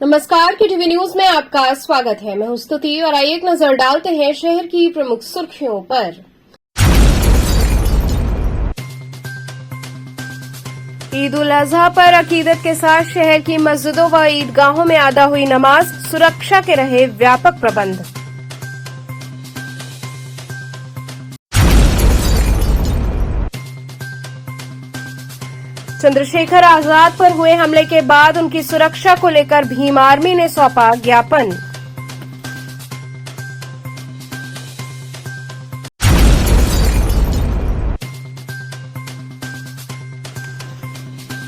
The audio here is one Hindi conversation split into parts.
नमस्कार, KTV न्यूज में आपका स्वागत है। मैं हूं स्तुति और आइए एक नजर डालते हैं शहर की प्रमुख सुर्खियों पर। ईद उल अजहा पर अकीदत के साथ शहर की मस्जिदों व ईदगाहों में अदा हुई नमाज, सुरक्षा के रहे व्यापक प्रबंध। चंद्रशेखर आजाद पर हुए हमले के बाद उनकी सुरक्षा को लेकर भीम आर्मी ने सौंपा ज्ञापन।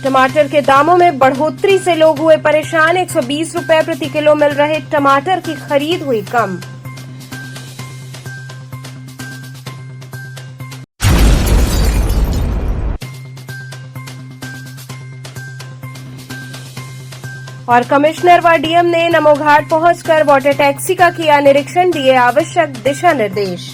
टमाटर के दामों में बढ़ोतरी से लोग हुए परेशान। 120 रुपए प्रति किलो मिल रहे टमाटर की खरीद हुई कम। और कमिश्नर व डीएम ने नमो घाट पहुंचकर वाटर टैक्सी का किया निरीक्षण, दिए आवश्यक दिशा निर्देश।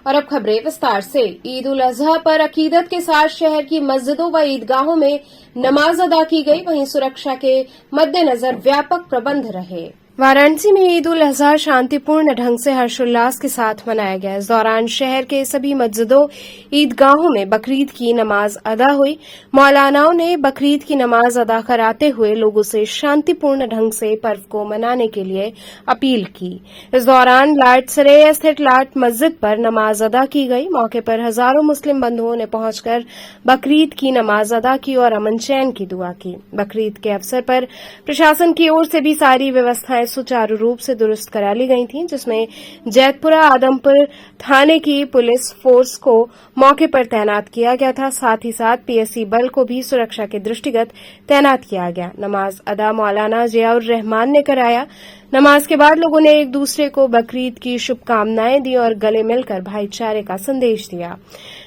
और अब खबरें विस्तार से। ईद उल अजहा पर अकीदत के साथ शहर की मस्जिदों व ईदगाहों में नमाज अदा की गई, वहीं सुरक्षा के मद्देनजर व्यापक प्रबंध रहे। वाराणसी में ईद उल अजहा शांतिपूर्ण ढंग से हर्षोल्लास के साथ मनाया गया। इस दौरान शहर के सभी मस्जिदों ईदगाहों में बकरीद की नमाज अदा हुई। मौलानाओं ने बकरीद की नमाज अदा कराते हुए लोगों से शांतिपूर्ण ढंग से पर्व को मनाने के लिए अपील की। इस दौरान लाट सरेया स्थित लाट मस्जिद पर नमाज अदा की गई। मौके पर हजारों मुस्लिम बंधुओं ने पहुंचकर बकरीद की नमाज अदा की और अमन चैन की दुआ की। बकरीद के अवसर पर प्रशासन की ओर से भी सारी व्यवस्थाएं सुचारू रूप से दुरुस्त करा ली गई थी, जिसमें जैतपुरा आदमपुर थाने की पुलिस फोर्स को मौके पर तैनात किया गया था। साथ ही साथ पीएससी बल को भी सुरक्षा के दृष्टिगत तैनात किया गया। नमाज अदा मौलाना जियाउर रहमान ने कराया। नमाज के बाद लोगों ने एक दूसरे को बकरीद की शुभकामनाएं दी और गले मिलकर भाईचारे का संदेश दिया।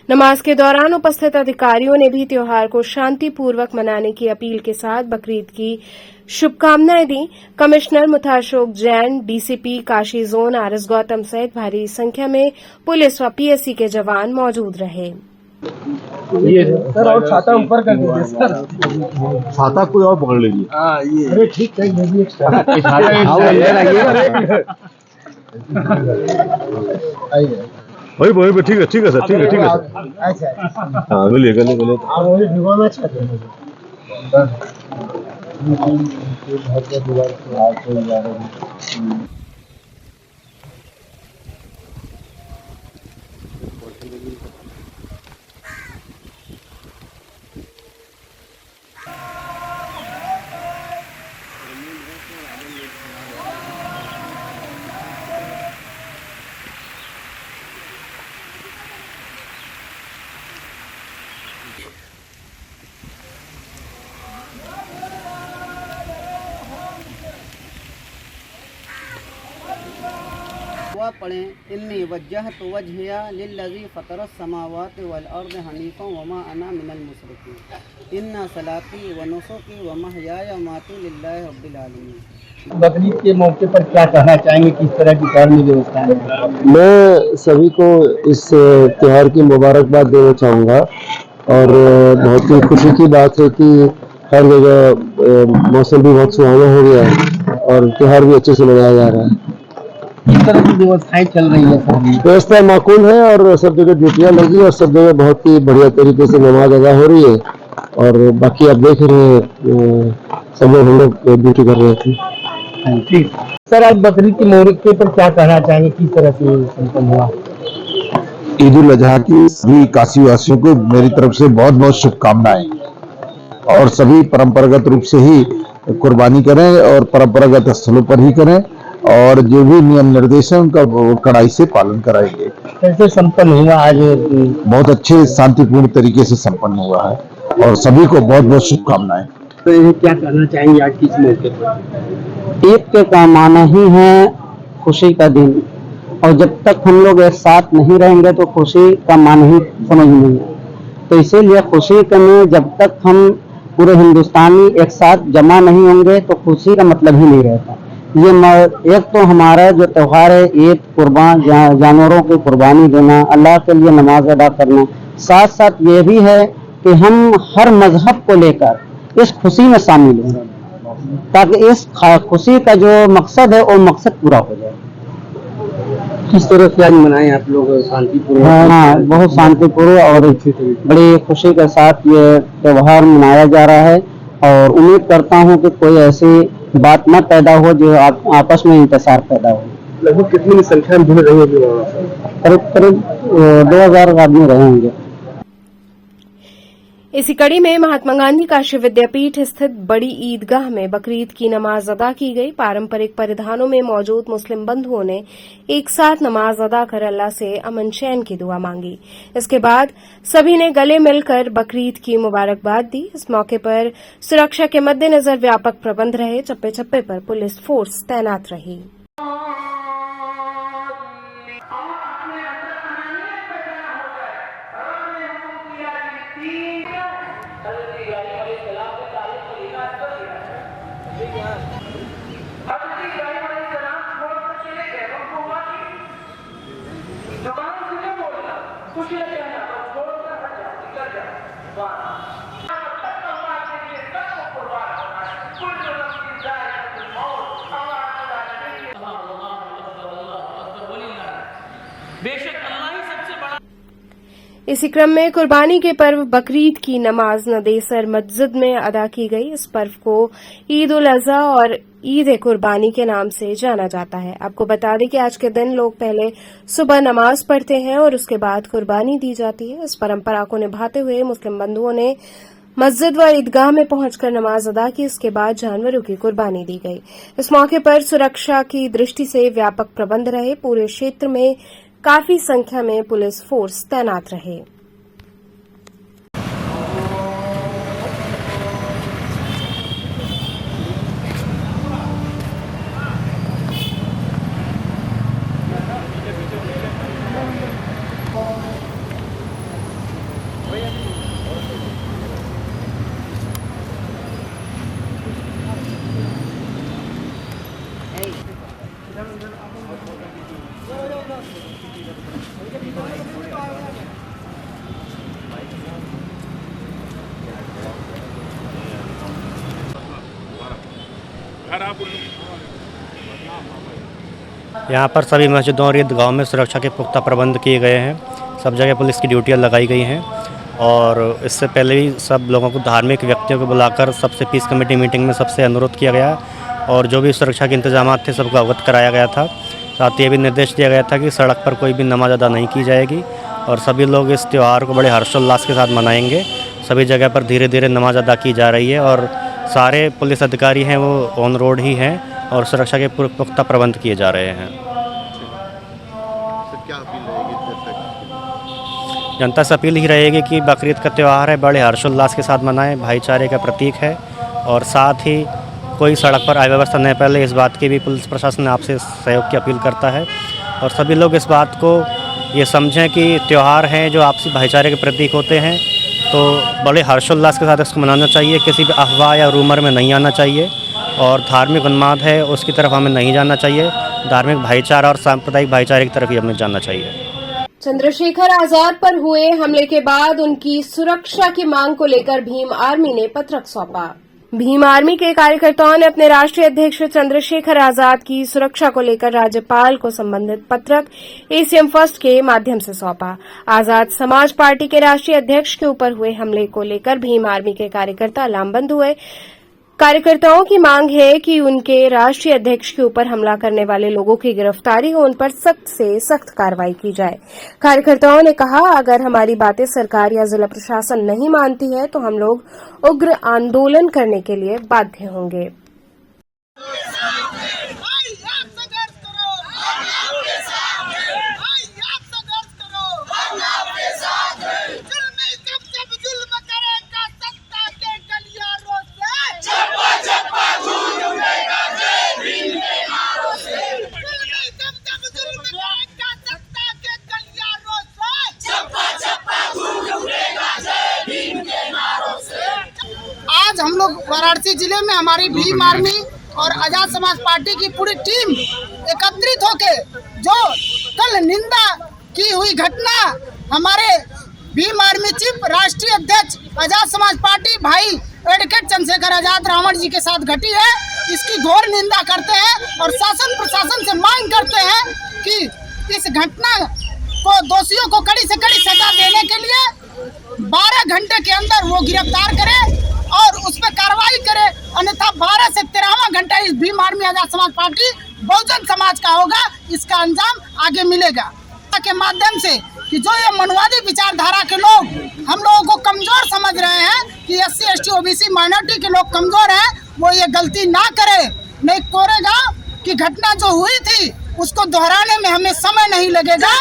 नमाज के दौरान उपस्थित अधिकारियों ने भी त्योहार को शांतिपूर्वक मनाने की अपील के साथ बकरीद की शुभकामनाएं दी। Commissioner Muthashok Jain, DCP Kashi zone RS Gautam सहित भारी संख्या में पुलिस व पीएससी के जवान मौजूद रहे। ये सर और छाता ऊपर कर दीजिए सर। छाता कोई और पकड़ लीजिए। ये अरे ठीक है, ये भी एक वही ठीक है सर, ठीक है। अच्छा हाँ बोलिए बोलिए। आप मुझे भिगोना चाहते हैं। पढ़ें इन्नी वज्जहतु वजहिया लिल्लज़ी फ़तरस समावाति वल अर्द हनीफ़ा वमा अना मिनल मुशरिकीन इन्ना सलाती व नुसुकी व महयाया माती लिल्लाहि रब्बिल आलमीन। बकरीद के मौके पर क्या कहना चाहेंगे, किस तरह की कानूनी व्यवस्था है? मैं सभी को इस त्योहार की मुबारकबाद देना चाहूँगा और बहुत ही खुशी की बात है कि हर जगह मौसम भी बहुत सुहाना हो गया है और त्योहार भी अच्छे से मनाया जा रहा है। किस तरह की व्यवस्थाएं चल रही है? व्यवस्था माकूल है और सब जगह ड्यूटियाँ लगी और सब जगह बहुत ही बढ़िया तरीके से नमाज अदा हो रही है और बाकी आप देख रहे हैं सब लोग हम लोग ड्यूटी कर रहे थे। ठीक सर, आज बकरीद के मौके पर क्या कहना चाहेंगे, किस तरह से संपन्न हुआ? ईद उल अजहा की सभी काशी वासियों को मेरी तरफ से बहुत बहुत शुभकामनाएं और सभी परंपरागत रूप से ही कुर्बानी करें और परंपरागत स्थलों पर ही करें और जो भी नियम निर्देश है उनका कड़ाई से पालन कराएंगे। कैसे संपन्न हुआ आज? बहुत अच्छे शांतिपूर्ण तरीके से संपन्न हुआ है और सभी को बहुत बहुत शुभकामनाएं। तो ये क्या कहना चाहेंगे आज किस मौके पर? ईद के माना ही है खुशी का दिन और जब तक हम लोग एक साथ नहीं रहेंगे तो खुशी का मान ही समझ नहीं है। तो इसीलिए खुशी करने जब तक हम पूरे हिंदुस्तानी एक साथ जमा नहीं होंगे तो खुशी का मतलब ही नहीं रहता। ये एक तो हमारा जो त्यौहार है ईद, कुर्बान जानवरों की कुर्बानी देना, अल्लाह के लिए नमाज अदा करना, साथ साथ ये भी है कि हम हर मजहब को लेकर इस खुशी में शामिल हैं। ताकि इस खुशी का जो मकसद है वो मकसद पूरा हो जाए। किस तरह से आज मनाए आप लोग शांतिपूर्वक? हाँ, बहुत शांतिपूर्वक और बड़ी खुशी के साथ ये त्योहार मनाया जा रहा है और उम्मीद करता हूँ कि कोई ऐसी बात न पैदा हो जो आपस में इंतजार पैदा हो। लगभग कितनी संख्या में भीड़ रही होगी वहाँ से? करीब करीब 2000 आदमी रहेंगे। इसी कड़ी में महात्मा गांधी काशी विद्यापीठ स्थित बड़ी ईदगाह में बकरीद की नमाज अदा की गई। पारंपरिक परिधानों में मौजूद मुस्लिम बंधुओं ने एक साथ नमाज अदा कर अल्लाह से अमन चैन की दुआ मांगी। इसके बाद सभी ने गले मिलकर बकरीद की मुबारकबाद दी। इस मौके पर सुरक्षा के मद्देनजर व्यापक प्रबंध रहे। चप्पे चप्पे पर पुलिस फोर्स तैनात रही। इसी क्रम में कुर्बानी के पर्व बकरीद की नमाज नदेसर मस्जिद में अदा की गई। इस पर्व को ईद उल अजहा और ईद कुर्बानी के नाम से जाना जाता है। आपको बता दें कि आज के दिन लोग पहले सुबह नमाज पढ़ते हैं और उसके बाद कुर्बानी दी जाती है। इस परंपरा को निभाते हुए मुस्लिम बंधुओं ने मस्जिद व ईदगाह में पहुंचकर नमाज अदा की। इसके बाद जानवरों की कुर्बानी दी गई। इस मौके पर सुरक्षा की दृष्टि से व्यापक प्रबंध रहे। पूरे क्षेत्र में काफी संख्या में पुलिस फोर्स तैनात रहे। यहाँ पर सभी मस्जिदों और ईदगाहों में सुरक्षा के पुख्ता प्रबंध किए गए हैं। सब जगह पुलिस की ड्यूटियाँ लगाई गई हैं और इससे पहले भी सब लोगों को, धार्मिक व्यक्तियों को बुलाकर सबसे पीस कमेटी मीटिंग में सबसे अनुरोध किया गया और जो भी सुरक्षा के इंतजाम थे सबको अवगत कराया गया था। साथ ही ये भी निर्देश दिया गया था कि सड़क पर कोई भी नमाज अदा नहीं की जाएगी और सभी लोग इस त्यौहार को बड़े हर्षोल्लास के साथ मनाएंगे। सभी जगह पर धीरे धीरे नमाज अदा की जा रही है और सारे पुलिस अधिकारी हैं वो ऑन रोड ही हैं और सुरक्षा के पुख्ता प्रबंध किए जा रहे हैं। जनता से अपील ही रहेगी कि बकरीद का त्यौहार है, बड़े हर्षोल्लास के साथ मनाएं, भाईचारे का प्रतीक है और साथ ही कोई सड़क पर अव्यवस्था न फैले, इस बात की भी पुलिस प्रशासन आपसे सहयोग की अपील करता है। और सभी लोग इस बात को ये समझें कि त्यौहार हैं जो आपसी भाईचारे के प्रतीक होते हैं, तो बड़े हर्षोल्लास के साथ इसको मनाना चाहिए। किसी भी अफवाह या रूमर में नहीं आना चाहिए और धार्मिक उन्माद है उसकी तरफ हमें नहीं जाना चाहिए। धार्मिक भाईचारा और सांप्रदायिक भाईचारे की तरफ ही हमें जाना चाहिए। चंद्रशेखर आजाद पर हुए हमले के बाद उनकी सुरक्षा की मांग को लेकर भीम आर्मी ने पत्रक सौंपा। भीम आर्मी के कार्यकर्ताओं ने अपने राष्ट्रीय अध्यक्ष चंद्रशेखर आजाद की सुरक्षा को लेकर राज्यपाल को संबंधित पत्रक एसीएम फर्स्ट के माध्यम से सौंपा। आजाद समाज पार्टी के राष्ट्रीय अध्यक्ष के ऊपर हुए हमले को लेकर भीम आर्मी के कार्यकर्ता लामबंद हुए। कार्यकर्ताओं की मांग है कि उनके राष्ट्रीय अध्यक्ष के ऊपर हमला करने वाले लोगों की गिरफ्तारी हो, उन पर सख्त से सख्त कार्रवाई की जाए। कार्यकर्ताओं ने कहा, अगर हमारी बातें सरकार या जिला प्रशासन नहीं मानती है तो हम लोग उग्र आंदोलन करने के लिए बाध्य होंगे। आज हम लोग वाराणसी जिले में हमारी भीम आर्मी और आजाद समाज पार्टी की पूरी टीम एकत्रित होके जो कल निंदा की हुई घटना हमारे भीम आर्मी चीफ राष्ट्रीय अध्यक्ष आजाद समाज पार्टी भाई एडवोकेट चंद्रशेखर आजाद रावण जी के साथ घटी है, इसकी घोर निंदा करते हैं और शासन प्रशासन से मांग करते हैं कि इस घटना को दोषियों को कड़ी से कड़ी सजा देने के लिए 12 घंटे के अंदर वो गिरफ्तार करे और उस पर कार्रवाई करे, अन्यथा 12 से 13वां घंटा इस भीम आर्मी आजाद समाज पार्टी बहुजन समाज का होगा, इसका अंजाम आगे मिलेगा। के माध्यम से कि जो ये मनवादी विचारधारा के लोग हम लोगों को कमजोर समझ रहे हैं कि SC ST OBC माइनॉरिटी के लोग कमजोर हैं, वो ये गलती ना करे। नहीं कोरेगांव की घटना जो हुई थी उसको दोहराने में हमें समय नहीं लगेगा।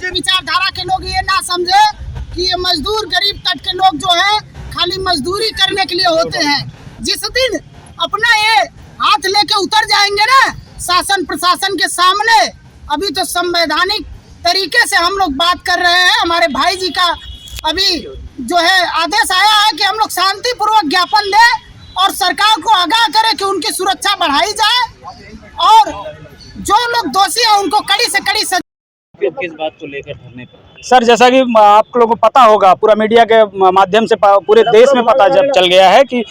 विचारधारा के लोग ये ना समझे कि ये मजदूर गरीब तबके के लोग जो है खाली मजदूरी करने के लिए होते हैं। जिस दिन अपना ये हाथ लेके उतर जाएंगे ना शासन प्रशासन के सामने, अभी तो संवैधानिक तरीके से हम लोग बात कर रहे हैं। हमारे भाई जी का अभी जो है आदेश आया है कि हम लोग शांतिपूर्वक ज्ञापन दें और सरकार को आगाह करें कि उनकी सुरक्षा बढ़ाई जाए और जो लोग दोषी हैं उनको कड़ी से कड़ी सजा। किस बात को लेकर धरने पर? सर जैसा कि आप लोगों को पता होगा, पूरा मीडिया के माध्यम से पूरे देश में पता चल गया है कि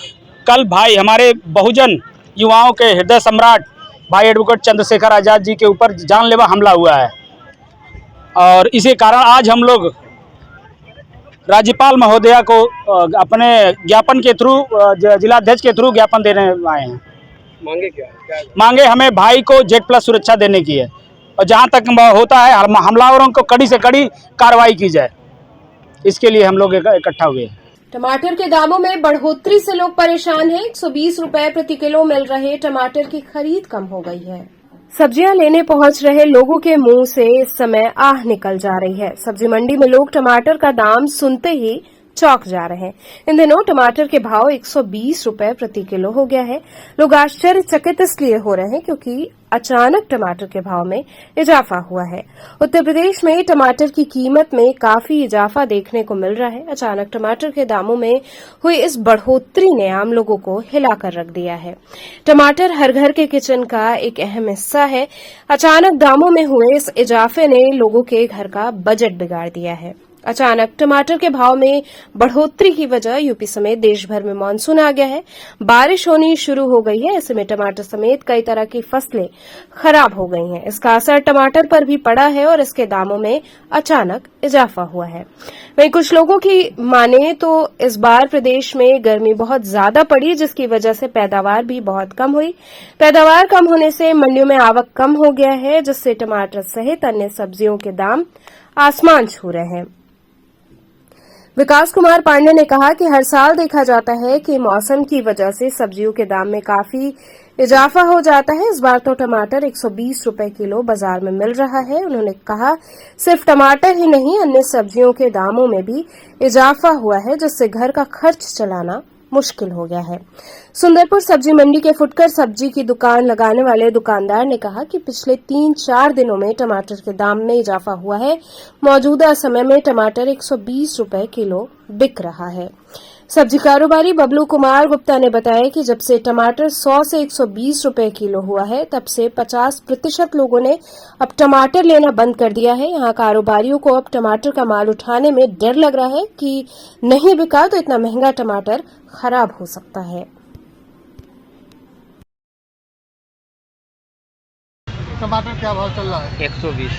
कल भाई हमारे बहुजन युवाओं के हृदय सम्राट भाई एडवोकेट चंद्रशेखर आजाद जी के ऊपर जानलेवा हमला हुआ है और इसी कारण आज हम लोग राज्यपाल महोदया को अपने ज्ञापन के थ्रू जिलाध्यक्ष के थ्रू ज्ञापन देने आए हैं। मांगे क्या मांगे हमें भाई को Z+ सुरक्षा देने की है और जहां तक होता है हमलावरों को कड़ी से कड़ी कार्रवाई की जाए, इसके लिए हम लोग इकट्ठा हुए हैं। टमाटर के दामों में बढ़ोतरी से लोग परेशान हैं। 120 रुपए प्रति किलो मिल रहे टमाटर की खरीद कम हो गई है। सब्जियां लेने पहुंच रहे लोगों के मुंह से इस समय आह निकल जा रही है। सब्जी मंडी में लोग टमाटर का दाम सुनते ही चौंक जा रहे हैं। इन दिनों टमाटर के भाव 120 रुपए प्रति किलो हो गया है। लोग आश्चर्यचकित इसलिए हो रहे हैं क्योंकि अचानक टमाटर के भाव में इजाफा हुआ है। उत्तर प्रदेश में टमाटर की कीमत में काफी इजाफा देखने को मिल रहा है। अचानक टमाटर के दामों में हुई इस बढ़ोतरी ने आम लोगों को हिलाकर रख दिया है। टमाटर हर घर के किचन का एक अहम हिस्सा है। अचानक दामों में हुए इस इजाफे ने लोगों के घर का बजट बिगाड़ दिया है। अचानक टमाटर के भाव में बढ़ोतरी की वजह यूपी समेत देश भर में मानसून आ गया है। बारिश होनी शुरू हो गई है, ऐसे में टमाटर समेत कई तरह की फसलें खराब हो गई हैं। इसका असर टमाटर पर भी पड़ा है और इसके दामों में अचानक इजाफा हुआ है। वहीं कुछ लोगों की माने तो इस बार प्रदेश में गर्मी बहुत ज्यादा पड़ी, जिसकी वजह से पैदावार भी बहुत कम हुई। पैदावार कम होने से मंडियों में आवक कम हो गया है, जिससे टमाटर सहित अन्य सब्जियों के दाम आसमान छू रहे हैं। विकास कुमार पांडे ने कहा कि हर साल देखा जाता है कि मौसम की वजह से सब्जियों के दाम में काफी इजाफा हो जाता है। इस बार तो टमाटर 120 रुपए किलो बाजार में मिल रहा है। उन्होंने कहा सिर्फ टमाटर ही नहीं, अन्य सब्जियों के दामों में भी इजाफा हुआ है, जिससे घर का खर्च चलाना मुश्किल हो गया है। सुंदरपुर सब्जी मंडी के फुटकर सब्जी की दुकान लगाने वाले दुकानदार ने कहा कि पिछले 3-4 दिनों में टमाटर के दाम में इजाफा हुआ है। मौजूदा समय में टमाटर 120 रुपए किलो बिक रहा है। सब्जी कारोबारी बबलू कुमार गुप्ता ने बताया कि जब से टमाटर 100 से 120 रुपए किलो हुआ है, तब से 50% लोगों ने अब टमाटर लेना बंद कर दिया है। यहाँ कारोबारियों को अब टमाटर का माल उठाने में डर लग रहा है कि नहीं बिका तो इतना महंगा टमाटर खराब हो सकता है। टमाटर क्या भाव चल रहा है? 120।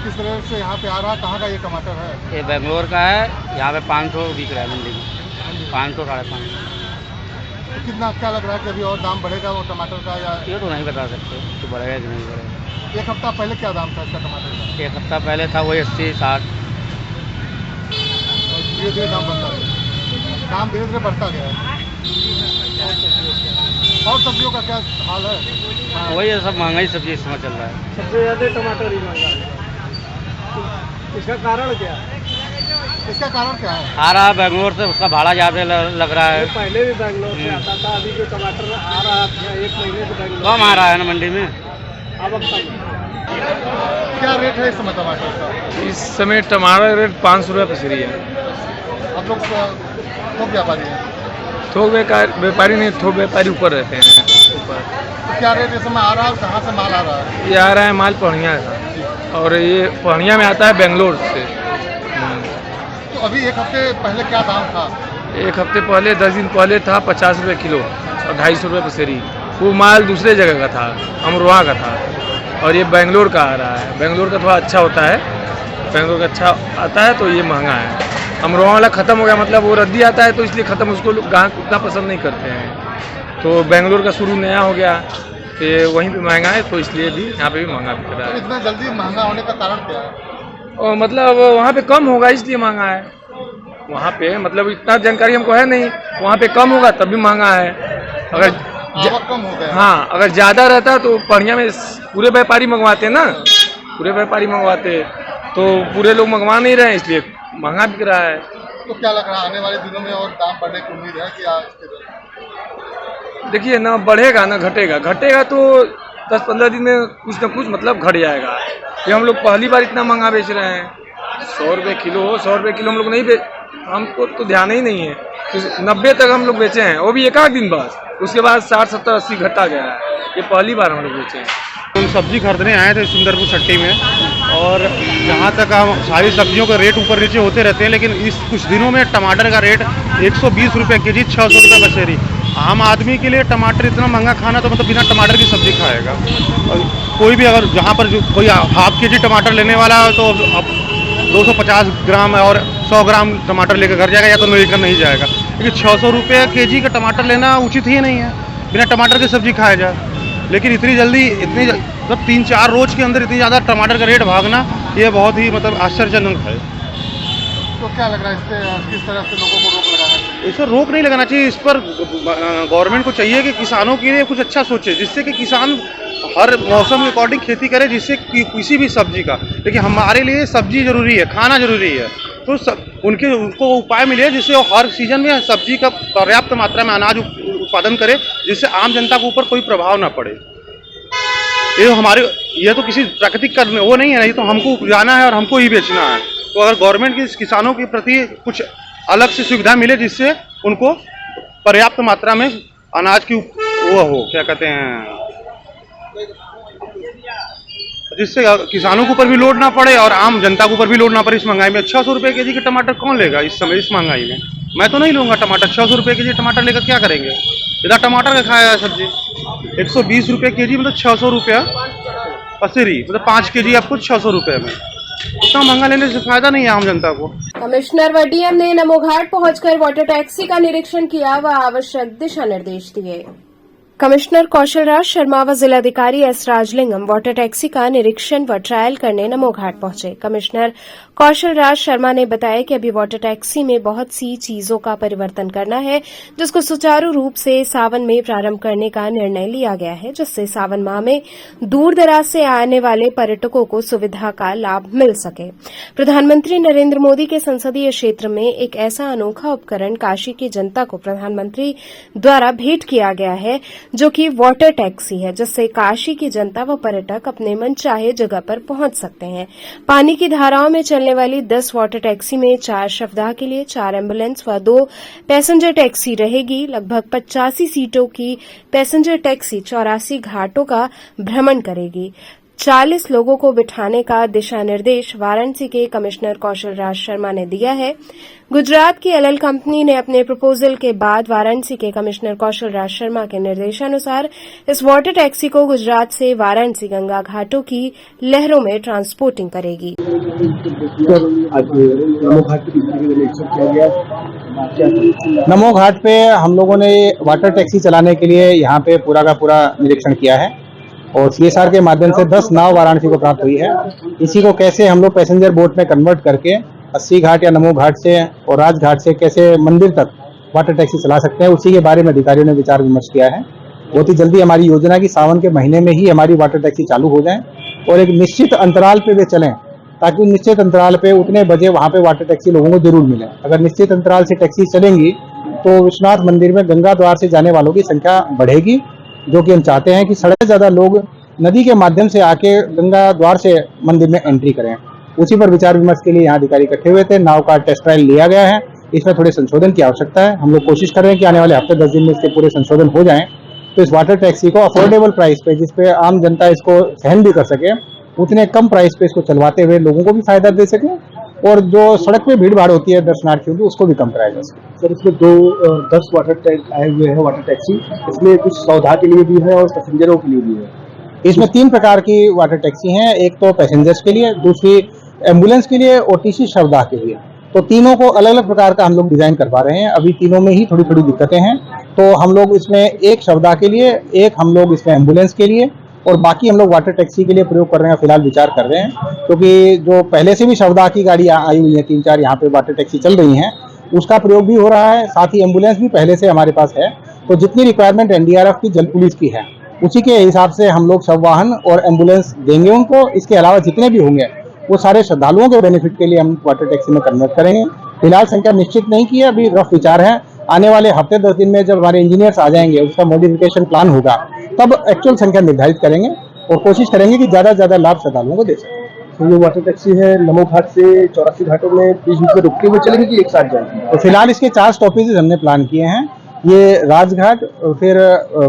किस तरह से यहाँ पे आ रहा है? कहाँ का ये टमाटर है? ये बेंगलोर का है। यहाँ पे 500 बिक रहा है मंडी में, 500 550। कितना क्या लग रहा है कि अभी और दाम बढ़ेगा वो टमाटर का, या ये तो नहीं बता सकते कि बढ़ेगा कि नहीं बढ़ेगा। एक हफ्ता पहले क्या दाम था इसका टमाटर का? एक हफ्ता पहले था वही 80-60। धीरे धीरे दाम बढ़ता गया, दाम धीरे धीरे बढ़ता गया है। और सब्जियों का क्या हाल है? वही सब महंगाई सब्जी इस समय चल रहा है। सबसे ज्यादा टमाटर ही महंगा है। इसका कारण क्या है? इसका कारण क्या है? आ रहा है बेंगलोर से, उसका भाड़ा ज़्यादा लग रहा है। पहले भी बेंगलोर से आता था, अभी जो टमाटर आ रहा था 1 महीने से बेंगलोर कम आ रहा है ना मंडी में। अब क्या रेट है इस समय टमाटर का? इस समय टमाटर रेट 500 रुपये पसेरी है। आप लोग थोक व्यापारी हैं? थोक व्यापारी नहीं, थोक व्यापारी ऊपर रहते हैं। ऊपर। तो क्या रेट इस समय आ रहा है, कहाँ से माल आ रहा है? ये आ रहा है माल पूर्णिया का, और ये पूर्णिया में आता है बेंगलोर से। तो अभी एक हफ्ते पहले क्या दाम था? एक हफ्ते पहले 10 दिन पहले था 50 रुपये किलो और 250 रुपये पसेरी। वो माल दूसरे जगह का था, अमरोहा का था, और ये बेंगलोर का आ रहा है। बेंगलोर का थोड़ा अच्छा होता है, बेंगलोर का अच्छा आता है तो ये महंगा है। अमरोहा वाला ख़त्म हो गया, मतलब वो रद्दी आता है तो इसलिए ख़त्म, उसको ग्राहक उतना पसंद नहीं करते हैं। तो बेंगलोर का शुरू नया हो गया तो ये वहीं पे महंगा है, तो इसलिए भी यहाँ पे भी महंगा बिक रहा तो है। इतना जल्दी महंगा होने का कारण क्या है? और मतलब वहाँ पे कम होगा इसलिए महंगा है। वहाँ पे मतलब इतना जानकारी हमको है नहीं, वहाँ पे कम होगा तब भी महंगा है। अगर आवक कम हो गया। हाँ, अगर ज़्यादा रहता तो पूर्णिया में पूरे व्यापारी मंगवाते ना, पूरे व्यापारी मंगवाते, तो पूरे लोग मंगवा नहीं रहे हैं इसलिए महंगा बिक रहा है। तो क्या लग रहा है आने वाले दिनों में और दाम बढ़ने की उम्मीद है कि आज? देखिए ना बढ़ेगा ना घटेगा। घटेगा तो 10-15 दिन में कुछ ना कुछ मतलब घट जाएगा। ये हम लोग पहली बार इतना महंगा बेच रहे हैं। 100 रुपये किलो, 100 रुपये किलो हम लोग नहीं हमको तो ध्यान ही नहीं है। 90 तक हम लोग बेचे हैं, वो भी एक आध दिन बाद। उसके बाद 60, 70, 80 घटा गया है। ये पहली बार हम लोग बेचे हैं। हम सब्जी खरीदने आए थे सुंदरपुर छट्टी में, और जहाँ तक हम सारी सब्जियों का रेट ऊपर नीचे होते रहते हैं, लेकिन इस कुछ दिनों में टमाटर का रेट 120 रुपये के जी, 600 रुपये पसेरी। आम आदमी के लिए टमाटर इतना महंगा खाना तो मतलब बिना टमाटर की सब्जी खाएगा। और कोई भी अगर जहाँ पर जो कोई हाफ के जी टमाटर लेने वाला है तो अब 250 ग्राम और 100 ग्राम टमाटर लेकर घर जाएगा, या तो लेकर नहीं जाएगा। लेकिन 600 रुपये के जी का टमाटर लेना उचित ही नहीं है, बिना टमाटर की सब्जी खाया जाए। लेकिन इतनी जल्दी मतलब 3-4 रोज के अंदर इतनी ज़्यादा टमाटर का रेट भागना, ये बहुत ही मतलब आश्चर्यजनक है। तो क्या लग रहा है इससे किस तरह से लोगों को रोक लगाना चाहिए? इस पर रोक नहीं लगाना चाहिए। इस पर गवर्नमेंट को चाहिए कि किसानों के लिए कुछ अच्छा सोचे, जिससे कि किसान हर मौसम के अकॉर्डिंग खेती करे, जिससे किसी भी सब्जी का। देखिए हमारे लिए सब्जी जरूरी है, खाना जरूरी है, तो उनको उपाय मिले जिससे वो हर सीजन में सब्जी का पर्याप्त मात्रा में अनाज उत्पादन करे, जिससे आम जनता के ऊपर कोई प्रभाव ना पड़े। ये तो किसी प्राकृतिक का वो नहीं है, ये तो हमको उपजाना है और हमको ही बेचना है। तो अगर गवर्नमेंट की किसानों के प्रति कुछ अलग से सुविधा मिले, जिससे उनको पर्याप्त मात्रा में अनाज की वो हो, क्या कहते हैं, जिससे किसानों के ऊपर भी लोड ना पड़े और आम जनता के ऊपर भी लोड ना पड़े। इस महंगाई में 600 रुपये के जी के टमाटर कौन लेगा इस समय, इस महंगाई में? मैं तो नहीं लूँगा टमाटर। 600 रुपये के जी टमाटर लेकर क्या करेंगे? इधर टमाटर का खाया सब्जी 120 रुपये के जी, मतलब 600 रुपया पसेरी, मतलब 5 के जी आपको 600 रुपये में। उतना महंगा लेने से फायदा नहीं है आम जनता को। कमिश्नर व डीएम ने नमो घाट पहुंचकर वाटर टैक्सी का निरीक्षण किया व आवश्यक दिशा निर्देश दिए। कमिश्नर कौशल राज शर्मा व जिलाधिकारी एस राजलिंगम वाटर टैक्सी का निरीक्षण व ट्रायल करने नमो घाट पहुंचे। कमिश्नर कौशल राज शर्मा ने बताया कि अभी वाटर टैक्सी में बहुत सी चीजों का परिवर्तन करना है, जिसको सुचारू रूप से सावन में प्रारंभ करने का निर्णय लिया गया है, जिससे सावन माह में दूर दराज से आने वाले पर्यटकों को सुविधा का लाभ मिल सके। प्रधानमंत्री नरेंद्र मोदी के संसदीय क्षेत्र में एक ऐसा अनोखा उपकरण काशी की जनता को प्रधानमंत्री द्वारा भेंट किया गया है, जो कि वाटर टैक्सी है, जिससे काशी की जनता व पर्यटक अपने मनचाहे जगह पर पहुंच सकते हैं। पानी की धाराओं में चलने वाली 10 वाटर टैक्सी में 4 शवदाह के लिए 4 एम्बुलेंस व 2 पैसेंजर टैक्सी रहेगी। लगभग 85 सीटों की पैसेंजर टैक्सी 84 घाटों का भ्रमण करेगी। 40 लोगों को बिठाने का दिशा निर्देश वाराणसी के कमिश्नर कौशल राज शर्मा ने दिया है। गुजरात की एलएल कंपनी ने अपने प्रपोजल के बाद वाराणसी के कमिश्नर कौशल राज शर्मा के निर्देशानुसार इस वाटर टैक्सी को गुजरात से वाराणसी गंगा घाटों की लहरों में ट्रांसपोर्टिंग करेगी। नमो घाट पे हम लोगों ने वाटर टैक्सी चलाने के लिए यहाँ पे पूरा का पूरा निरीक्षण किया है, और सीएसआर के माध्यम से 10 नाव वाराणसी को प्राप्त हुई है। इसी को कैसे हम लोग पैसेंजर बोट में कन्वर्ट करके 80 घाट या नमो घाट से और राजघाट से कैसे मंदिर तक वाटर टैक्सी चला सकते हैं, उसी के बारे में अधिकारियों ने विचार विमर्श किया है। बहुत ही जल्दी हमारी योजना की सावन के महीने में ही हमारी वाटर टैक्सी चालू हो जाए और एक निश्चित अंतराल पे वे चलें, ताकि निश्चित अंतराल पे उतने बजे वहाँ पे वाटर टैक्सी लोगों को जरूर मिले। अगर निश्चित अंतराल से टैक्सी चलेंगी तो विश्वनाथ मंदिर में गंगा द्वार से जाने वालों की संख्या बढ़ेगी, जो कि हम चाहते हैं कि सड़क ज्यादा लोग नदी के माध्यम से आके गंगा द्वार से मंदिर में एंट्री करें। उसी पर विचार विमर्श के लिए यहाँ अधिकारी इकट्ठे हुए थे। नाव का टेस्ट ट्रायल लिया गया है, इसमें थोड़े संशोधन की आवश्यकता है। हम लोग कोशिश कर रहे हैं कि आने वाले हफ्ते 10 दिन में इसके पूरे संशोधन हो जाएं तो इस वाटर टैक्सी को अफोर्डेबल प्राइस पे, जिस पे आम जनता इसको सहन भी कर सके, उतने कम प्राइस पे इसको चलवाते हुए लोगों को भी फायदा दे सके और जो सड़क पे भीड़ भाड़ होती है दर्शनार्थियों की, उसको भी कम कराया जा सके। सर, इसमें 10 वाटर टैक्सी आए हुए हैं, वाटर टैक्सी। इसमें कुछ सौदा के लिए भी है और पैसेंजरों के लिए भी है। इसमें 3 प्रकार की वाटर टैक्सी हैं। एक तो पैसेंजर्स के लिए, दूसरी एम्बुलेंस के लिए और तीसरी शवदाह के लिए। तो तीनों को अलग अलग प्रकार का हम लोग डिजाइन करवा रहे हैं। अभी तीनों में ही थोड़ी थोड़ी दिक्कतें हैं, तो हम लोग इसमें एक शवदाह के लिए, एक हम लोग इसमें एम्बुलेंस के लिए और बाकी हम लोग वाटर टैक्सी के लिए प्रयोग कर रहे हैं। फिलहाल विचार कर रहे हैं, क्योंकि जो पहले से भी शवदाह की गाड़ी आई हुई है, 3-4 यहाँ पे वाटर टैक्सी चल रही हैं, उसका प्रयोग भी हो रहा है। साथ ही एम्बुलेंस भी पहले से हमारे पास है। तो जितनी रिक्वायरमेंट एनडीआरएफ की, जल पुलिस की है, उसी के हिसाब से हम लोग शव वाहन और एम्बुलेंस देंगे उनको। इसके अलावा जितने भी होंगे वो सारे श्रद्धालुओं के बेनिफिट के लिए हम वाटर टैक्सी में कन्वर्ट करेंगे। फिलहाल संख्या निश्चित नहीं की है, अभी रफ विचार है। आने वाले हफ्ते 10 दिन में जब हमारे इंजीनियर्स आ जाएंगे, उसका मॉडिफिकेशन प्लान होगा, तब एक्चुअल संख्या निर्धारित करेंगे और कोशिश करेंगे कि ज्यादा से ज्यादा लाभ श्रद्धालुओं को दे सकें। तो ये वाटर टैक्सी है, नमो घाट से 84 घाटों में बीच बीच में रुकते हुए चलेगी कि एक साथ जाएगी? तो फिलहाल इसके 4 स्टॉपेजेस हमने प्लान किए हैं। ये राजघाट, फिर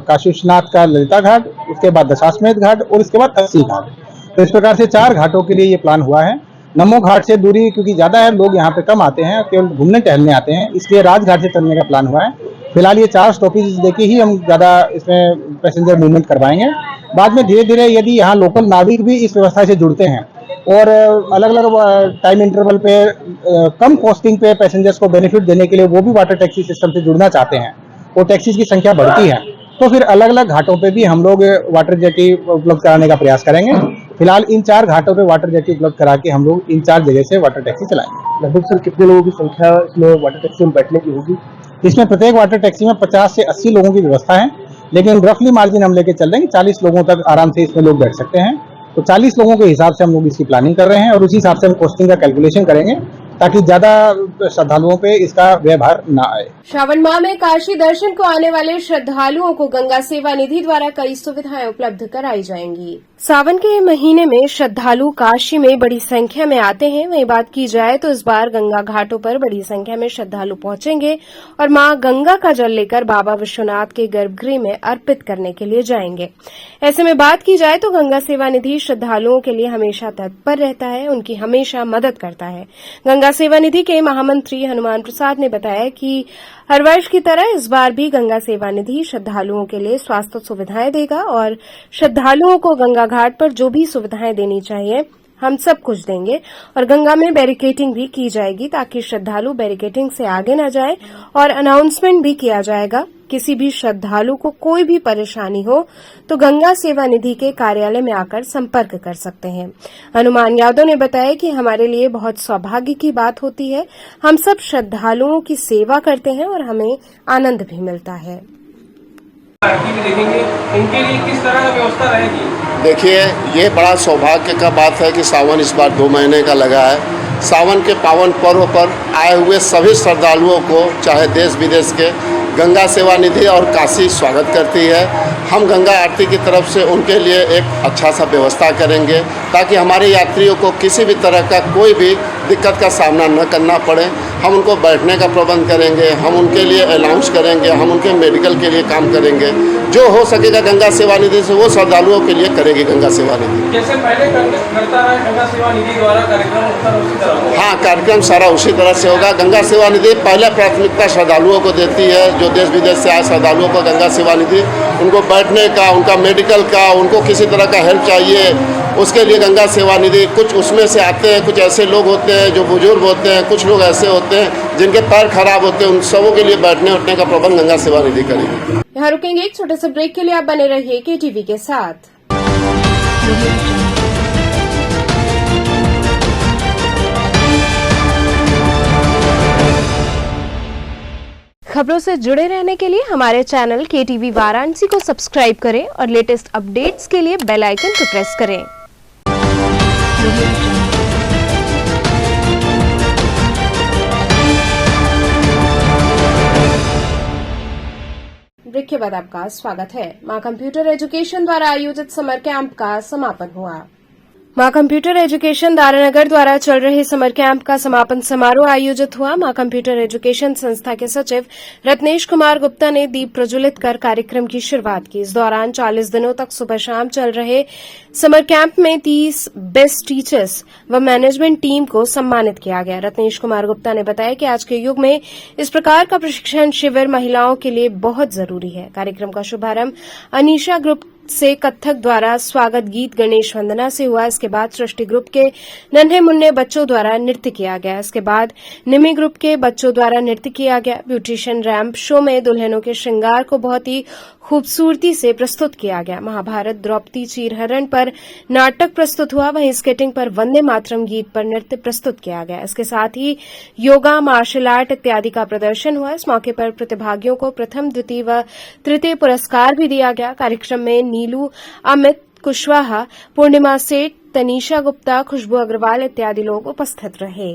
काशी विश्वनाथ का ललिता घाट, उसके बाद दशाश्वमेध घाट और इसके बाद अस्सी घाट। तो इस प्रकार से 4 घाटों के लिए ये प्लान हुआ है। नमो घाट से दूरी क्योंकि ज्यादा है, लोग यहाँ पे कम आते हैं, केवल घूमने टहलने आते हैं, इसलिए राजघाट से चलने का प्लान हुआ है। फिलहाल ये 4 स्टॉपेजेस देके ही हम ज्यादा इसमें पैसेंजर मूवमेंट करवाएंगे। बाद में धीरे धीरे यदि यहाँ लोकल नागरिक भी इस व्यवस्था से जुड़ते हैं और अलग अलग टाइम इंटरवल पे कम कॉस्टिंग पे पैसेंजर्स को बेनिफिट देने के लिए वो भी वाटर टैक्सी सिस्टम से जुड़ना चाहते हैं और टैक्सीज की संख्या बढ़ती है, तो फिर अलग अलग घाटों पे भी हम लोग वाटर जेटी उपलब्ध कराने का प्रयास करेंगे। फिलहाल इन 4 घाटों पे वाटर जेटी उपलब्ध करा के हम लोग इन 4 जगह से वाटर टैक्सी चलाएंगे। लगभग सर कितने लोगों की संख्या इसमें वाटर टैक्सी में बैठने की होगी? इसमें प्रत्येक वाटर टैक्सी में 50 से 80 लोगों की व्यवस्था है, लेकिन रफली मार्जिन हम लेके चल रहे हैं कि 40 लोगों तक आराम से इसमें लोग बैठ सकते हैं। तो 40 लोगों के हिसाब से हम लोग इसकी प्लानिंग कर रहे हैं और उसी हिसाब से हम कॉस्टिंग का कैलकुलेशन करेंगे ताकि ज्यादा श्रद्धालुओं पे इसका व्यय भार न आए। श्रावण माह में काशी दर्शन को आने वाले श्रद्धालुओं को गंगा सेवा निधि द्वारा कई सुविधाएं उपलब्ध कराई जाएंगी। सावन के महीने में श्रद्धालु काशी में बड़ी संख्या में आते हैं। वहीं बात की जाए तो इस बार गंगा घाटों पर बड़ी संख्या में श्रद्धालु पहुंचेंगे और मां गंगा का जल लेकर बाबा विश्वनाथ के गर्भगृह में अर्पित करने के लिए जाएंगे। ऐसे में बात की जाए तो गंगा सेवा निधि श्रद्धालुओं के लिए हमेशा तत्पर रहता है, उनकी हमेशा मदद करता है। गंगा सेवा निधि के महामंत्री हनुमान प्रसाद ने बताया कि हर वर्ष की तरह इस बार भी गंगा सेवा निधि श्रद्धालुओं के लिए स्वास्थ्य सुविधाएं देगा और श्रद्धालुओं को गंगा घाट पर जो भी सुविधाएं देनी चाहिए हम सब कुछ देंगे और गंगा में बैरिकेडिंग भी की जाएगी ताकि श्रद्धालु बैरिकेडिंग से आगे न जाए और अनाउंसमेंट भी किया जाएगा। किसी भी श्रद्धालु को कोई भी परेशानी हो तो गंगा सेवा निधि के कार्यालय में आकर संपर्क कर सकते हैं। हनुमान यादव ने बताया कि हमारे लिए बहुत सौभाग्य की बात होती है, हम सब श्रद्धालुओं की सेवा करते हैं और हमें आनंद भी मिलता है। इनके लिए किस तरह की व्यवस्था रहेगी? देखिए, ये बड़ा सौभाग्य का बात है कि सावन इस बार 2 महीने का लगा है। सावन के पावन पर्व पर आए हुए सभी श्रद्धालुओं को, चाहे देश विदेश के, गंगा सेवा निधि और काशी स्वागत करती है। हम गंगा आरती की तरफ से उनके लिए एक अच्छा सा व्यवस्था करेंगे ताकि हमारे यात्रियों को किसी भी तरह का कोई भी दिक्कत का सामना न करना पड़े। हम उनको बैठने का प्रबंध करेंगे, हम उनके लिए अलाउंस करेंगे, हम उनके मेडिकल के लिए काम करेंगे। जो हो सकेगा गंगा सेवा निधि से वो श्रद्धालुओं के लिए करेगी गंगा सेवा निधि। जैसे पहले करता है गंगा सेवा निधि द्वारा कार्यक्रम उसी तरह होगा? हाँ, कार्यक्रम सारा उसी तरह से होगा। गंगा सेवा निधि पहले प्राथमिकता श्रद्धालुओं को देती है। जो देश विदेश से आए श्रद्धालुओं को गंगा सेवा निधि, उनको बैठने का, उनका मेडिकल का, उनको किसी तरह का हेल्प चाहिए, उसके लिए गंगा सेवा निधि। कुछ उसमें से आते हैं, कुछ ऐसे लोग होते हैं जो बुजुर्ग होते हैं, कुछ लोग ऐसे होते हैं जिनके पैर खराब होते हैं, उन सबों के लिए बैठने उठने का प्रबंध गंगा सेवा निधि करेगी। यहाँ रुकेंगे एक छोटे से ब्रेक के लिए, आप बने रहिए KTV के साथ। खबरों से जुड़े रहने के लिए हमारे चैनल KTV वाराणसी को सब्सक्राइब करें और लेटेस्ट अपडेट्स के लिए बेल आइकन को प्रेस करें। ब्रेक के बाद आपका स्वागत है। मां कंप्यूटर एजुकेशन द्वारा आयोजित समर कैंप का समापन हुआ। मां कंप्यूटर एजुकेशन दारानगर द्वारा चल रहे समर कैंप का समापन समारोह आयोजित हुआ। मां कंप्यूटर एजुकेशन संस्था के सचिव रत्नेश कुमार गुप्ता ने दीप प्रज्वलित कर कार्यक्रम की शुरुआत की। इस दौरान 40 दिनों तक सुबह शाम चल रहे समर कैंप में 30 बेस्ट टीचर्स व मैनेजमेंट टीम को सम्मानित किया गया। रत्नेश कुमार गुप्ता ने बताया कि आज के युग में इस प्रकार का प्रशिक्षण शिविर महिलाओं के लिए बहुत जरूरी है। कार्यक्रम का शुभारंभ अनीशा ग्रुप से कत्थक द्वारा स्वागत गीत गणेश वंदना से हुआ। इसके बाद सृष्टि ग्रुप के नन्हे मुन्ने बच्चों द्वारा नृत्य किया गया। इसके बाद निमी ग्रुप के बच्चों द्वारा नृत्य किया गया। ब्यूटिशियन रैंप शो में दुल्हनों के श्रृंगार को बहुत ही खूबसूरती से प्रस्तुत किया गया। महाभारत द्रौपदी चीरहरण पर नाटक प्रस्तुत हुआ। वहीं स्केटिंग पर वंदे मातरम गीत पर नृत्य प्रस्तुत किया गया। इसके साथ ही योगा, मार्शल आर्ट इत्यादि का प्रदर्शन हुआ। इस मौके पर प्रतिभागियों को प्रथम, द्वितीय व तृतीय पुरस्कार भी दिया गया। कार्यक्रम में नीलू, अमित कुशवाहा, पूर्णिमा सेठ, तनीषा गुप्ता, खुशबू अग्रवाल इत्यादि लोग उपस्थित रहे।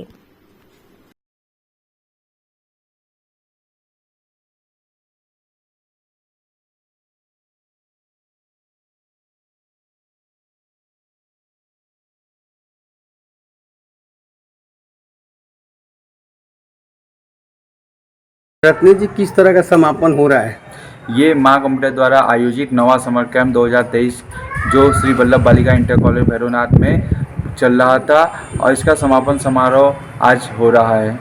रत्नेश जी, किस तरह का समापन हो रहा है? ये मां कंप्यूटर द्वारा आयोजित नवा समर कैंप 2023 जो श्री वल्लभ बालिका इंटर कॉलेज भैरवनाथ में चल रहा था और इसका समापन समारोह आज हो रहा है।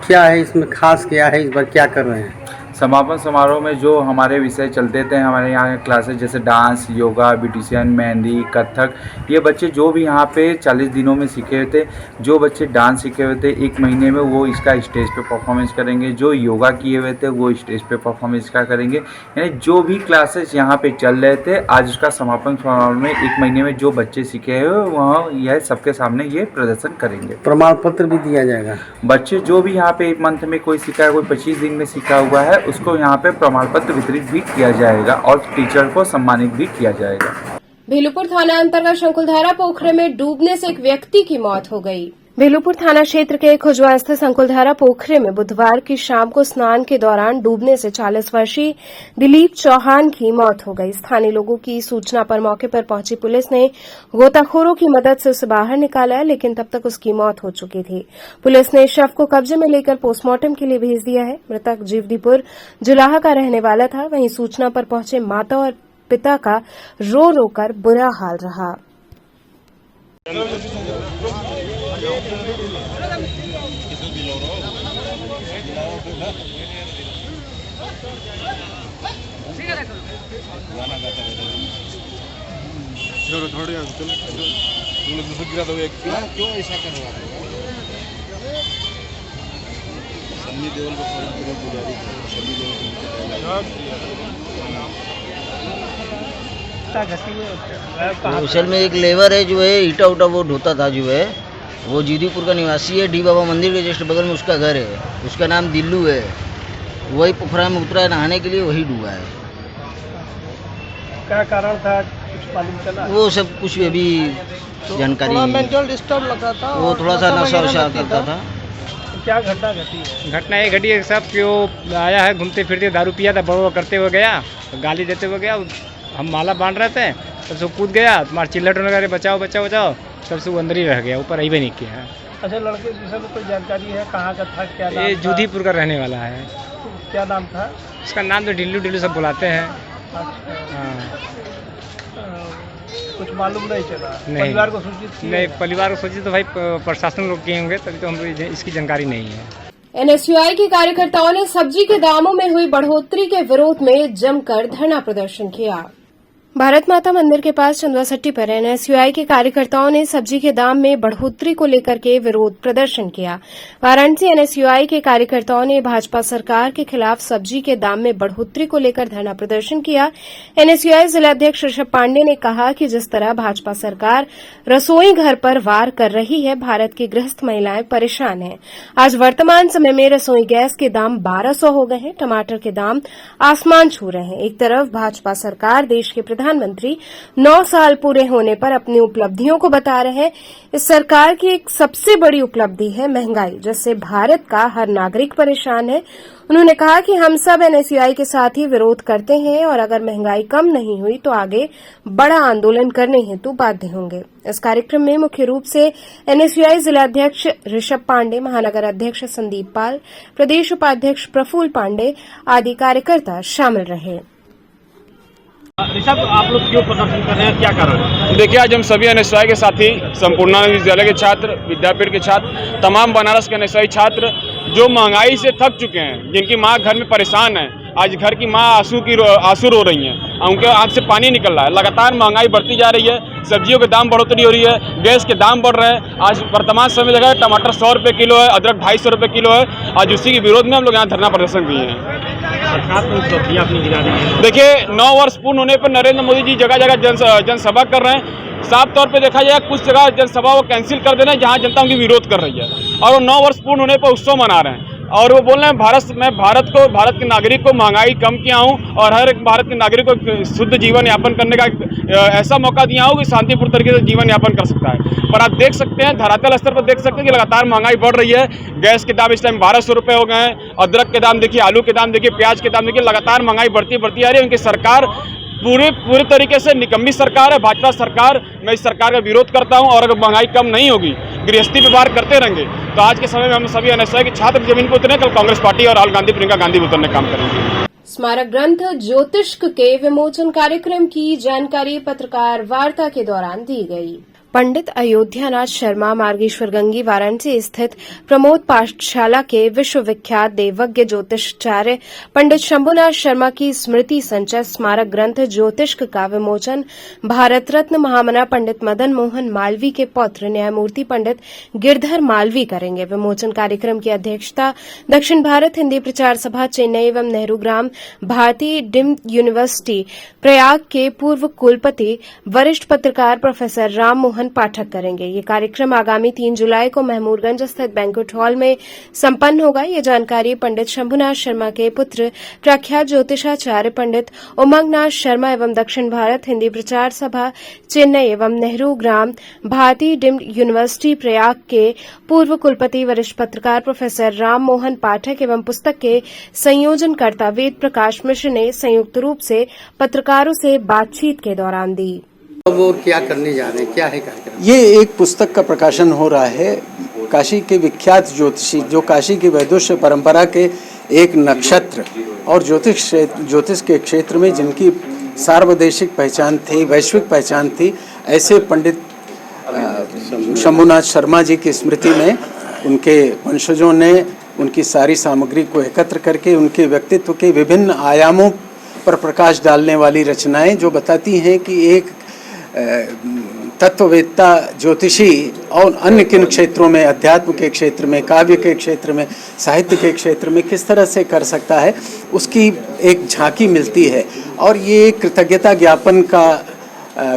क्या है इसमें खास, क्या है इस बार, क्या कर रहे हैं? समापन समारोह में जो हमारे विषय चलते थे, हमारे यहाँ क्लासेस जैसे डांस, योगा, ब्यूटिशियन, मेहंदी, कथक, ये बच्चे जो भी यहाँ पे 40 दिनों में सीखे हुए थे, जो बच्चे डांस सीखे हुए थे 1 महीने में वो इसका स्टेज पे परफॉर्मेंस करेंगे। जो योगा किए हुए थे वो स्टेज पे परफॉर्मेंस का करेंगे। यानी जो भी क्लासेस यहाँ पे चल रहे थे आज उसका समापन समारोह में 1 महीने में जो बच्चे सीखे हुए वहाँ यह सबके सामने ये प्रदर्शन करेंगे। प्रमाण पत्र भी दिया जाएगा। बच्चे जो भी यहाँ पे 1 मंथ में कोई सीखा है, कोई 25 दिन में सीखा हुआ है, उसको यहाँ पे प्रमाण पत्र वितरित भी किया जाएगा और टीचर को सम्मानित भी किया जाएगा। भेलूपुर थाना अंतर्गत शंकुलधारा पोखरे में डूबने से एक व्यक्ति की मौत हो गई। भेलूपुर थाना क्षेत्र के खुजवा स्थित शंकुलधारा पोखरे में बुधवार की शाम को स्नान के दौरान डूबने से 40 वर्षीय दिलीप चौहान की मौत हो गई। स्थानीय लोगों की सूचना पर मौके पर पहुंची पुलिस ने गोताखोरों की मदद से उसे बाहर निकाला, लेकिन तब तक उसकी मौत हो चुकी थी। पुलिस ने शव को कब्जे में लेकर पोस्टमार्टम के लिए भेज दिया है। मृतक जीवदीपुर जुलाहा का रहने वाला था। वहीं सूचना पर पहुंचे माता और पिता का रो रो कर बुरा हाल रहा। क्यों ऐसा कर रहा है? सन्नी देओल को पुजारी सन्नी असल में एक लेबर है जो है ईटा उटा वो ढोता था, जो है वो जीदीपुर का निवासी है। डी बाबा मंदिर के जस्ट बगल में उसका घर है। उसका नाम दिल्लू है। वही पोखरा में उतरा है नहाने के लिए, वही डूबा है। क्या कारण था कुछ मालूम चला? वो सब कुछ अभी जानकारी नहीं। मेंटल डिस्टर्ब लगा था, वो थोड़ा सा नशा वशा करता था। क्या घटना घटी है? घटना ये घटी है साहब कि वो आया है घूमते फिरते, दारू पिया था, बड़ो करते हुए गया, गाली देते हुए गया। हम माला बांध रहे थे तब से कूद गया, तुम्हारा चिल्लट होने लगा, बचाओ बचाओ बचाओ, तब से वो अंदर ही रह गया, ऊपर ही भी नहीं किया है। अच्छा, लड़के के विषय में कोई जानकारी है? कहाँ का था, क्या नाम ये था? जूधीपुर का रहने वाला है। क्या नाम था उसका? नाम तो ढिल्लू ढिल्लू सब बुलाते हैं। अच्छा। हाँ। कुछ मालूम नहीं चला? नहीं। परिवार को सूचित किया? नहीं, परिवार को सूचित तो भाई प्रशासन लोग किए होंगे, तभी तो हमको इसकी जानकारी नहीं है। एनएसयूआई के कार्यकर्ताओं ने सब्जी के दामों में हुई बढ़ोतरी के विरोध में जमकर धरना प्रदर्शन किया। भारत माता मंदिर के पास चंदवासट्टी पर एनएसयूआई के कार्यकर्ताओं ने सब्जी के दाम में बढ़ोतरी को लेकर के विरोध प्रदर्शन किया। वाराणसी एनएसयूआई के कार्यकर्ताओं ने भाजपा सरकार के खिलाफ सब्जी के दाम में बढ़ोतरी को लेकर धरना प्रदर्शन किया। एनएसयूआई जिलाध्यक्ष ऋषभ पांडे ने कहा कि जिस तरह भाजपा सरकार रसोई घर पर वार कर रही है, भारत की गृहस्थ महिलाएं परेशान हैं। आज वर्तमान समय में रसोई गैस के दाम 1200 हो गए हैं, टमाटर के दाम आसमान छू रहे हैं। एक तरफ भाजपा सरकार देश के प्रधान प्रधानमंत्री 9 साल पूरे होने पर अपनी उपलब्धियों को बता रहे हैं। इस सरकार की एक सबसे बड़ी उपलब्धि है महंगाई, जिससे भारत का हर नागरिक परेशान है। उन्होंने कहा कि हम सब एनएसयूआई के साथ ही विरोध करते हैं और अगर महंगाई कम नहीं हुई तो आगे बड़ा आंदोलन करने हेतु बाध्य होंगे। इस कार्यक्रम में मुख्य रूप से एनएसयूआई जिलाध्यक्ष ऋषभ पांडे, महानगर अध्यक्ष संदीप पाल, प्रदेश उपाध्यक्ष प्रफुल्ल पांडे आदि कार्यकर्ता शामिल रहे। ऋषभ, आप लोग क्यों प्रदर्शन कर रहे हैं, क्या कारण है? देखिए, आज हम सभी एनएसयूआई के साथी, संपूर्णानंद विद्यालय के छात्र, विद्यापीठ के छात्र, तमाम बनारस के एनएसयूआई छात्र जो महंगाई से थक चुके हैं, जिनकी माँ घर में परेशान है, आज घर की माँ आंसू रो रही हैं, उनके आंख से पानी निकल रहा है। लगातार महंगाई बढ़ती जा रही है, सब्जियों के दाम बढ़ोतरी हो रही है, गैस के दाम बढ़ रहे हैं। आज वर्तमान समय देखा है टमाटर 100 रुपये किलो है, अदरक 250 रुपये किलो है। आज उसी के विरोध में हम लोग यहाँ धरना प्रदर्शन किए हैं। देखिए, 9 वर्ष पूर्ण होने पर नरेंद्र मोदी जी जगह जगह जनसभा कर रहे हैं। साफ तौर पे देखा जाए, कुछ जगह जनसभा वो कैंसिल कर दे रहे हैं जहाँ जनता उनकी विरोध कर रही है, और वो 9 वर्ष पूर्ण होने पर उत्सव मना रहे हैं। और वो बोल रहे हैं भारत के नागरिक को महंगाई कम किया हूँ और हर एक भारत के नागरिक को शुद्ध जीवन यापन करने का ऐसा मौका दिया हूँ कि शांतिपूर्ण तरीके से जीवन यापन कर सकता है। पर आप देख सकते हैं, धरातल स्तर पर देख सकते हैं कि लगातार महंगाई बढ़ रही है। गैस के दाम इस टाइम 1200 रुपये हो गए हैं, अदरक के दाम देखिए, आलू के दाम देखिए, प्याज के दाम देखिए, लगातार महंगाई बढ़ती आ रही है। उनकी सरकार पूरे तरीके से निकम्मी सरकार है, भाजपा सरकार। मैं इस सरकार का विरोध करता हूं, और अगर महंगाई कम नहीं होगी, गृहस्थी पे वार करते रहेंगे, तो आज के समय में हम सभी एनएसयूआई के छात्र जमीन पर उतरे, कल कांग्रेस पार्टी और राहुल गांधी, प्रियंका गांधी उतरने काम करेंगे। स्मारक ग्रंथ ज्योतिष्क के विमोचन कार्यक्रम की जानकारी पत्रकार वार्ता के दौरान दी गई। पंडित अयोध्यानाथ शर्मा मार्गेश्वर गंगी वाराणसी स्थित प्रमोद पाठशाला के विश्वविख्यात देवज्ञ ज्योतिषाचार्य पंडित शंभुनाथ शर्मा की स्मृति संचय स्मारक ग्रंथ ज्योतिष्क का विमोचन भारत रत्न महामना पंडित मदन मोहन मालवीय के पौत्र न्यायमूर्ति पंडित गिरधर मालवीय करेंगे। विमोचन कार्यक्रम की अध्यक्षता दक्षिण भारत हिंदी प्रचार सभा चेन्नई एवं नेहरू ग्राम भारती डीम्ड यूनिवर्सिटी प्रयाग के पूर्व कुलपति वरिष्ठ पत्रकार प्रोफेसर राम मोहन पाठक करेंगे। ये कार्यक्रम आगामी 3 जुलाई को महमूदगंज स्थित बैंक्वेट हॉल में संपन्न होगा। ये जानकारी पंडित शंभुनाथ शर्मा के पुत्र प्रख्यात ज्योतिषाचार्य पंडित उमंगनाथ शर्मा एवं दक्षिण भारत हिंदी प्रचार सभा चेन्नई एवं नेहरू ग्राम भारती डीम्ड यूनिवर्सिटी प्रयाग के पूर्व कुलपति वरिष्ठ पत्रकार प्रोफेसर राम मोहन पाठक एवं पुस्तक के संयोजनकर्ता वेद प्रकाश मिश्र ने संयुक्त रूप से पत्रकारों से बातचीत के दौरान दी। वो क्या करने जा रहे हैं, क्या है कार्यक्रम? ये एक पुस्तक का प्रकाशन हो रहा है। काशी के विख्यात ज्योतिषी, जो काशी की वैदुष्य परंपरा के एक नक्षत्र और ज्योतिष के क्षेत्र में जिनकी सार्वदेशिक पहचान थी, वैश्विक पहचान थी, ऐसे पंडित शंभुनाथ शर्मा जी की स्मृति में उनके वंशजों ने उनकी सारी सामग्री को एकत्र करके उनके व्यक्तित्व के विभिन्न आयामों पर प्रकाश डालने वाली रचनाएं, जो बताती हैं कि एक तत्ववेत्ता ज्योतिषी और अन्य किन क्षेत्रों में, अध्यात्म के क्षेत्र में, काव्य के क्षेत्र में, साहित्य के क्षेत्र में किस तरह से कर सकता है, उसकी एक झांकी मिलती है। और ये कृतज्ञता ज्ञापन का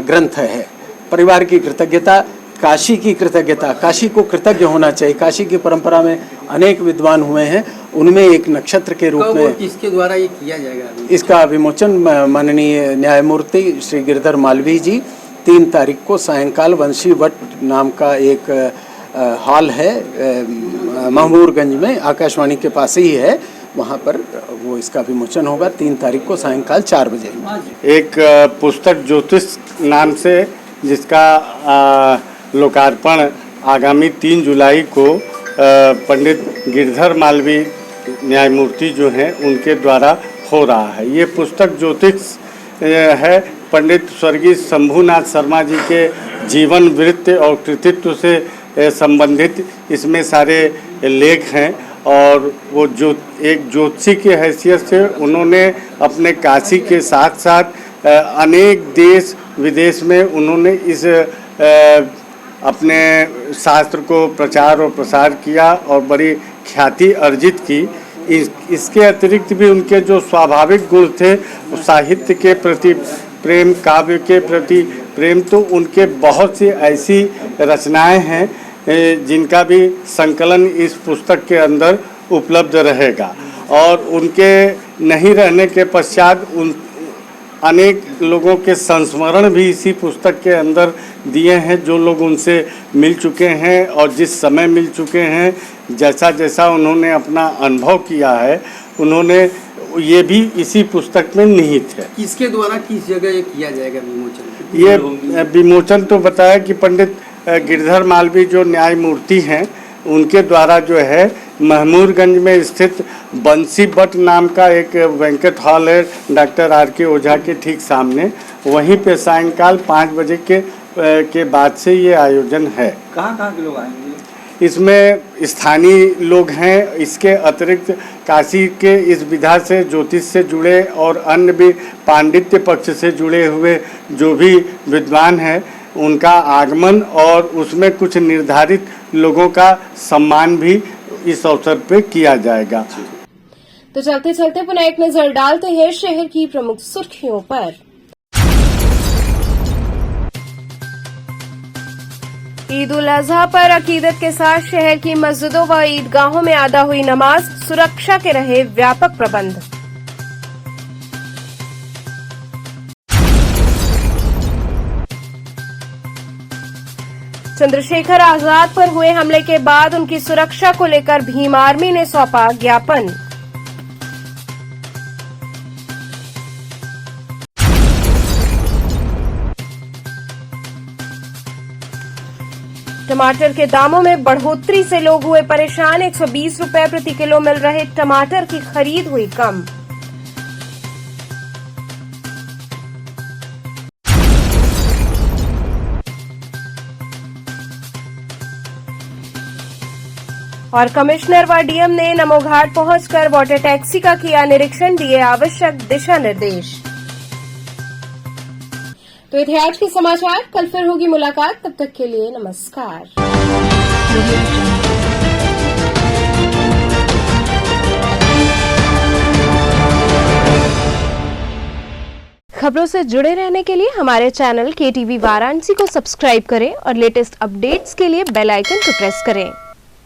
ग्रंथ है। परिवार की कृतज्ञता, काशी की कृतज्ञता, काशी को कृतज्ञ होना चाहिए। काशी की परंपरा में अनेक विद्वान हुए हैं, उनमें एक नक्षत्र के रूप में किसके द्वारा ये किया जाएगा? इसका विमोचन माननीय न्यायमूर्ति श्री गिरधर मालवीय जी 3 तारीख को सायंकाल वंशी वट नाम का एक हॉल है महमूदगंज में, आकाशवाणी के पास ही है, वहाँ पर वो इसका विमोचन होगा 3 तारीख को सायंकाल 4 बजे। एक पुस्तक ज्योतिष नाम से जिसका लोकार्पण आगामी 3 जुलाई को पंडित गिरधर मालवीय न्यायमूर्ति जो हैं उनके द्वारा हो रहा है। ये पुस्तक ज्योतिष है। पंडित स्वर्गीय शंभुनाथ शर्मा जी के जीवन वृत्ति और कृतित्व से संबंधित इसमें सारे लेख हैं, और वो एक ज्योतिषी की हैसियत से उन्होंने अपने काशी के साथ साथ अनेक देश विदेश में उन्होंने इस अपने शास्त्र को प्रचार और प्रसार किया और बड़ी ख्याति अर्जित की। इसके अतिरिक्त भी उनके जो स्वाभाविक गुण थे, साहित्य के प्रति प्रेम, काव्य के प्रति प्रेम, तो उनके बहुत सी ऐसी रचनाएं हैं जिनका भी संकलन इस पुस्तक के अंदर उपलब्ध रहेगा। और उनके नहीं रहने के पश्चात अनेक लोगों के संस्मरण भी इसी पुस्तक के अंदर दिए हैं, जो लोग उनसे मिल चुके हैं और जिस समय मिल चुके हैं, जैसा जैसा उन्होंने अपना अनुभव किया है, उन्होंने ये भी इसी पुस्तक में निहित है। किसके द्वारा किस जगह ये किया जाएगा विमोचन? ये विमोचन तो बताया कि पंडित गिरधर मालवीय जो न्यायमूर्ति हैं, उनके द्वारा जो है महमूरगंज में स्थित बंसी भट्ट नाम का एक बैंक्वेट हॉल है, डॉक्टर R.K. ओझा के ठीक सामने, वहीं पे सायंकाल 5 बजे के बाद से ये आयोजन है। कहाँ के लोग आएंगे? इसमें स्थानीय लोग हैं, इसके अतिरिक्त काशी के इस विधा से, ज्योतिष से जुड़े और अन्य भी पांडित्य पक्ष से जुड़े हुए जो भी विद्वान हैं, उनका आगमन और उसमें कुछ निर्धारित लोगों का सम्मान भी इस अवसर पे किया जाएगा। तो चलते चलते पुनः एक नजर डालते हैं शहर की प्रमुख सुर्खियों पर। ईद उल अजहा पर अकीदत के साथ शहर की मस्जिदों व ईदगाहों में अदा हुई नमाज, सुरक्षा के रहे व्यापक प्रबंध। चंद्रशेखर आजाद पर हुए हमले के बाद उनकी सुरक्षा को लेकर भीम आर्मी ने सौंपा ज्ञापन। टमाटर के दामों में बढ़ोतरी से लोग हुए परेशान, 120 रुपए प्रति किलो मिल रहे टमाटर की खरीद हुई कम। और कमिश्नर व डीएम ने नमो घाट पहुंचकर वाटर टैक्सी का किया निरीक्षण, दिए आवश्यक दिशा निर्देश। तो ये थे आज के समाचार, कल फिर होगी मुलाकात, तब तक के लिए नमस्कार। खबरों से जुड़े रहने के लिए हमारे चैनल KTV वाराणसी को सब्सक्राइब करें और लेटेस्ट अपडेट्स के लिए बेल आइकन को प्रेस करें।